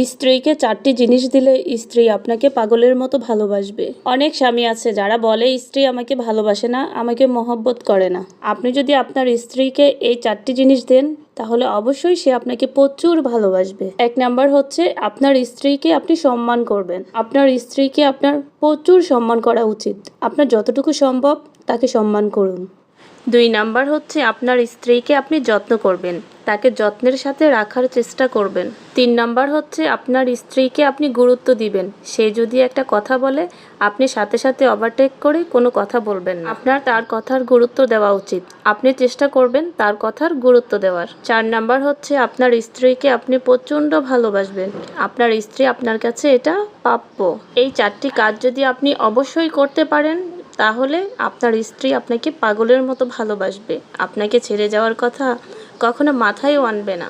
স্ত্রীকে 4টি জিনিস দিলে স্ত্রী আপনাকে পাগলের মতো ভালোবাসবে। অনেক স্বামী আছে যারা বলে স্ত্রী আমাকে ভালোবাসে না, আমাকে মহব্বত করে না। আপনি যদি আপনার স্ত্রীকে এই 4টি জিনিস দেন তাহলে অবশ্যই সে আপনাকে প্রচুর ভালোবাসবে। 1 নাম্বার হচ্ছে আপনার স্ত্রীকে আপনি সম্মান করবেন। আপনার স্ত্রীকে আপনার প্রচুর সম্মান করা উচিত। আপনার যতটুকু সম্ভব তাকে সম্মান করুন। 2 নাম্বার হচ্ছে আপনার স্ত্রীকে আপনি যত্ন করবেন, তাকে যত্নের সাথে রাখার চেষ্টা করবেন। 3 নাম্বার হচ্ছে আপনার স্ত্রীকে আপনি গুরুত্ব দিবেন। সে যদি একটা কথা বলে আপনি সাথে সাথে ওভারটেক করে কোনো কথা বলবেন না। আপনার তার কথার গুরুত্ব দেওয়া উচিত। আপনি চেষ্টা করবেন তার কথার গুরুত্ব দেওয়ার। 4 নাম্বার হচ্ছে আপনার স্ত্রীকে আপনি প্রচণ্ড ভালোবাসবেন। আপনার স্ত্রী আপনার কাছে এটা প্রাপ্য। এই 4টি কাজ যদি আপনি অবশ্যই করতে পারেন তাহলে আপনার স্ত্রী আপনাকে পাগলের মতো ভালোবাসবে। আপনাকে ছেড়ে যাওয়ার কথা কখনো মাথায়ও আনবে না।